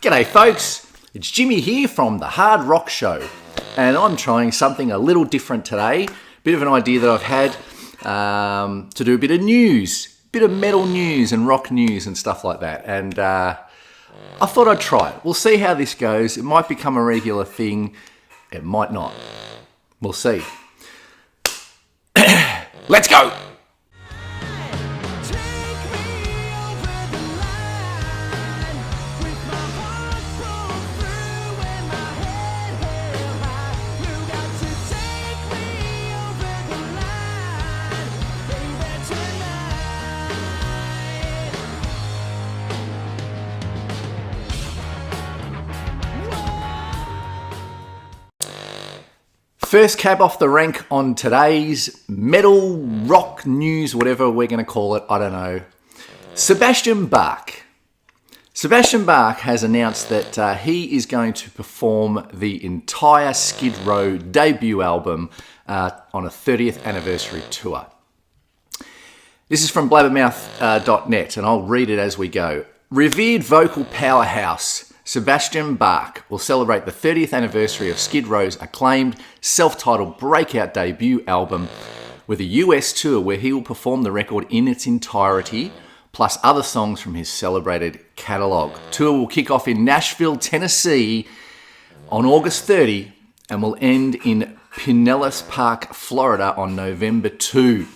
G'day folks, it's Jimmy here from the Hard Rock Show, and I'm trying something a little different today. Bit of an idea that I've had to do a bit of news, bit of metal news and rock news and stuff like that, and I thought I'd try it. We'll see how this goes. It might become a regular thing, it might not. We'll see. Let's go! First cab off the rank on today's metal, rock news, whatever we're going to call it, I don't know. Sebastian Bach. Sebastian Bach has announced that he is going to perform the entire Skid Row debut album on a 30th anniversary tour. This is from blabbermouth.net, and I'll read it as we go. Revered vocal powerhouse Sebastian Bach will celebrate the 30th anniversary of Skid Row's acclaimed self-titled breakout debut album with a US tour where he will perform the record in its entirety, plus other songs from his celebrated catalogue. Tour will kick off in Nashville, Tennessee on August 30 and will end in Pinellas Park, Florida on November 2.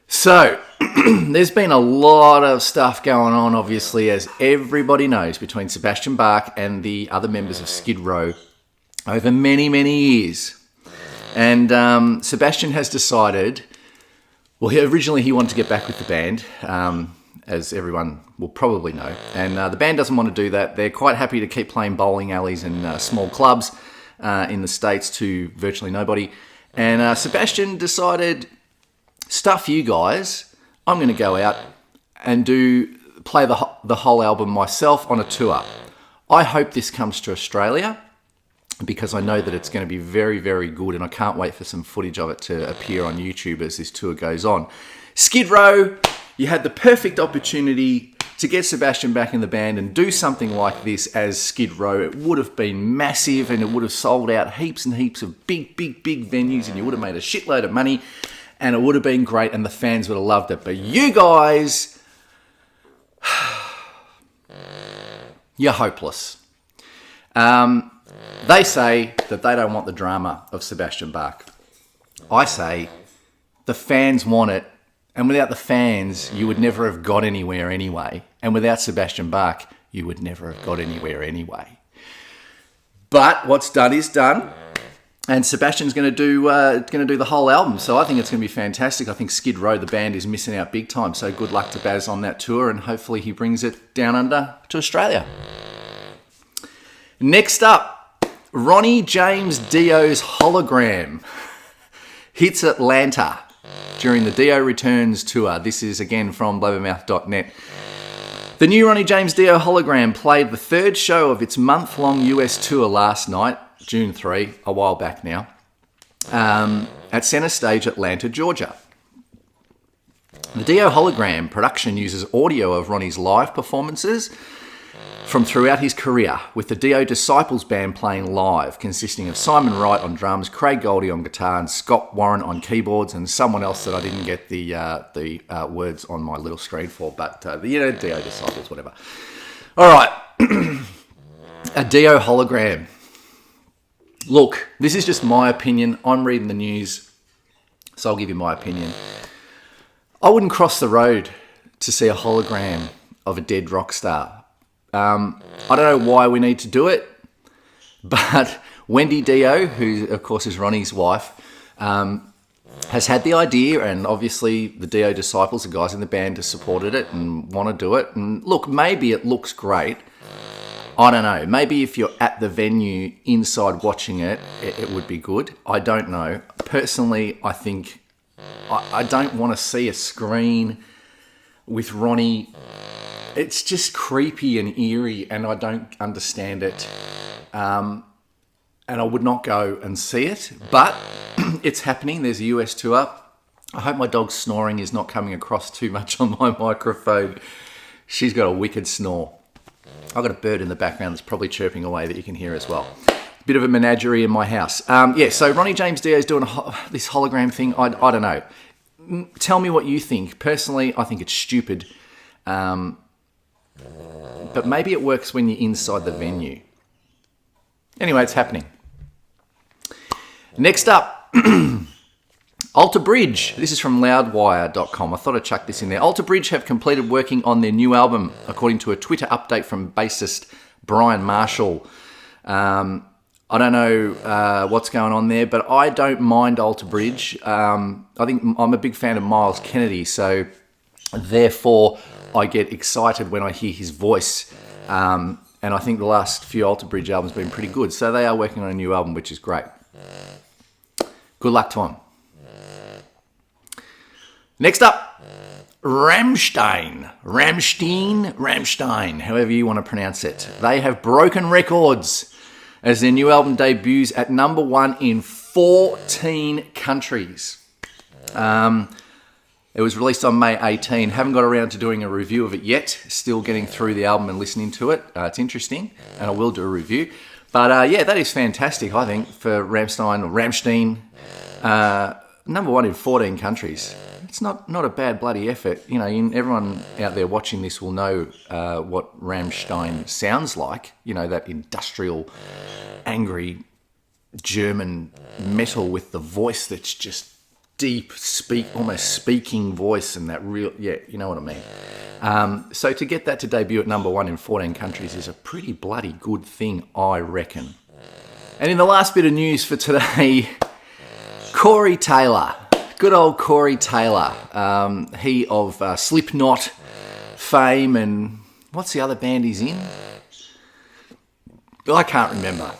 So, there's been a lot of stuff going on, obviously, as everybody knows, between Sebastian Bach and the other members of Skid Row over many, many years. And Sebastian has decided, well, originally he wanted to get back with the band, as everyone will probably know. And the band doesn't want to do that. They're quite happy to keep playing bowling alleys and small clubs in the States to virtually nobody. And Sebastian decided, stuff you guys, I'm going to go out and play the whole album myself on a tour. I hope this comes to Australia because I know that it's going to be very, very good, and I can't wait for some footage of it to appear on YouTube as this tour goes on. Skid Row, you had the perfect opportunity to get Sebastian back in the band and do something like this as Skid Row. It would have been massive and it would have sold out heaps and heaps of big, big, big venues, and you would have made a shitload of money. And it would have been great and the fans would have loved it. But you guys, you're hopeless. They say that they don't want the drama of Sebastian Bach. I say the fans want it. And without the fans, you would never have got anywhere anyway. And without Sebastian Bach, you would never have got anywhere anyway. But what's done is done. And Sebastian's going to do the whole album, so I think it's going to be fantastic. I think Skid Row, the band, is missing out big time. So good luck to Baz on that tour, and hopefully he brings it down under to Australia. Next up, Ronnie James Dio's Hologram hits Atlanta during the Dio Returns tour. This is again from blabbermouth.net. The new Ronnie James Dio Hologram played the third show of its month-long US tour last night, June 3, a while back now, at Center Stage, Atlanta, Georgia. The Dio Hologram production uses audio of Ronnie's live performances from throughout his career, with the Dio Disciples band playing live, consisting of Simon Wright on drums, Craig Goldie on guitar, and Scott Warren on keyboards, and someone else that I didn't get the words on my little screen for, but Dio Disciples, whatever. All right, a Dio Hologram. Look, this is just my opinion. I'm reading the news, so I'll give you my opinion. I wouldn't cross the road to see a hologram of a dead rock star. I don't know why we need to do it, but Wendy Dio, who of course is Ronnie's wife, has had the idea, and obviously the Dio Disciples, the guys in the band, have supported it and want to do it. And look, maybe it looks great. I don't know. Maybe if you're at the venue inside watching it, it would be good. I don't know. Personally, I think I don't want to see a screen with Ronnie. It's just creepy and eerie, and I don't understand it. And I would not go and see it, but it's happening. There's a US tour. I hope my dog's snoring is not coming across too much on my microphone. She's got a wicked snore. I've got a bird in the background that's probably chirping away that you can hear as well. Bit of a menagerie in my house. So Ronnie James Dio is doing this hologram thing. I don't know. Tell me what you think. Personally, I think it's stupid. But maybe it works when you're inside the venue. Anyway, it's happening. Next up, Alter Bridge. This is from loudwire.com. I thought I'd chuck this in there. Alter Bridge have completed working on their new album, according to a Twitter update from bassist Brian Marshall. I don't know what's going on there, but I don't mind Alter Bridge. I think I'm a big fan of Miles Kennedy, so therefore I get excited when I hear his voice. And I think the last few Alter Bridge albums have been pretty good. So they are working on a new album, which is great. Good luck to them. Next up, Rammstein, however you want to pronounce it. They have broken records as their new album debuts at number 1 in 14 countries. It was released on May 18. Haven't got around to doing a review of it yet. Still getting through the album and listening to it. It's interesting, and I will do a review. But that is fantastic, I think, for Rammstein. Number 1 in 14 countries. It's not a bad bloody effort. You know, everyone out there watching this will know what Rammstein sounds like. You know, that industrial, angry German metal with the voice that's just deep, almost speaking voice, and that real, you know what I mean. So to get that to debut at number 1 in 14 countries is a pretty bloody good thing, I reckon. And in the last bit of news for today, Corey Taylor. Good old Corey Taylor. He of Slipknot fame, and what's the other band he's in? I can't remember.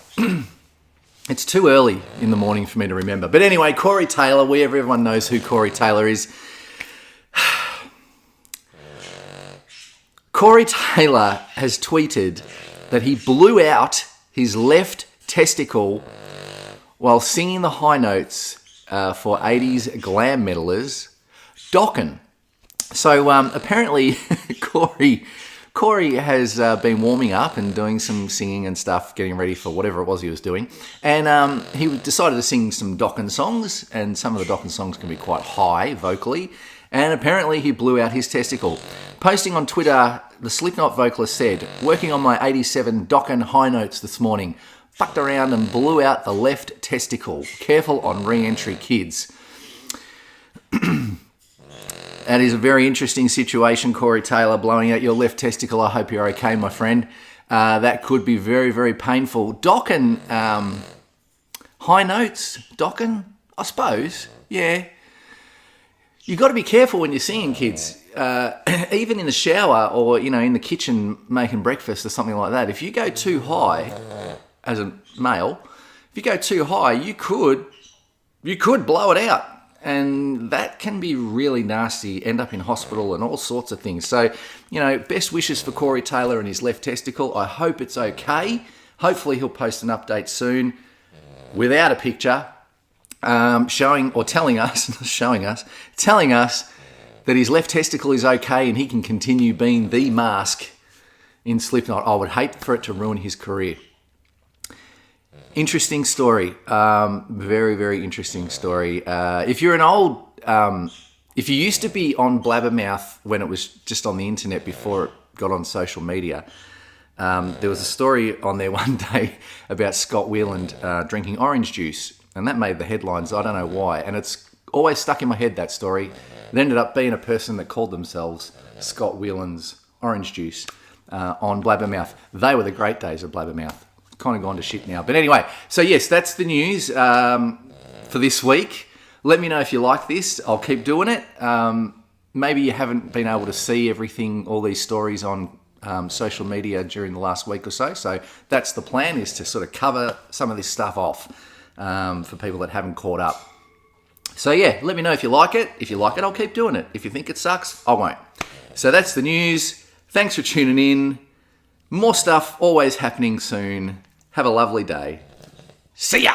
It's too early in the morning for me to remember. But anyway, Corey Taylor, everyone knows who Corey Taylor is. Corey Taylor has tweeted that he blew out his left testicle while singing the high notes for 80s glam metalers, Dokken. So apparently Corey has been warming up and doing some singing and stuff, getting ready for whatever it was he was doing. And he decided to sing some Dokken songs, and some of the Dokken songs can be quite high vocally. And apparently he blew out his testicle. Posting on Twitter, the Slipknot vocalist said, "Working on my 87 Dokken high notes this morning. Fucked around and blew out the left testicle. Careful on re-entry, kids." That is a very interesting situation, Corey Taylor, blowing out your left testicle. I hope you're okay, my friend. That could be very, very painful. Dokken, high notes, Dokken, I suppose, yeah. You've got to be careful when you're singing, kids. Even in the shower or, in the kitchen making breakfast or something like that, if you go too high, as a male, if you go too high, you could blow it out. And that can be really nasty, end up in hospital and all sorts of things. So, best wishes for Corey Taylor and his left testicle. I hope it's okay. Hopefully he'll post an update soon without a picture telling us that his left testicle is okay and he can continue being the mask in Slipknot. I would hate for it to ruin his career. Interesting story. Very, very interesting story. If you're if you used to be on Blabbermouth when it was just on the internet before it got on social media, there was a story on there one day about Scott Weiland drinking orange juice, and that made the headlines. I don't know why, and it's always stuck in my head, that story. It ended up being a person that called themselves Scott Weiland's Orange Juice on Blabbermouth. They were the great days of Blabbermouth. Kind of gone to shit now. But anyway, so yes, that's the news for this week. Let me know if you like this. I'll keep doing it. Maybe you haven't been able to see all these stories on social media during the last week or so. So that's the plan, is to sort of cover some of this stuff off for people that haven't caught up. So yeah, let me know if you like it. If you like it, I'll keep doing it. If you think it sucks, I won't. So that's the news. Thanks for tuning in. More stuff always happening soon. Have a lovely day. See ya!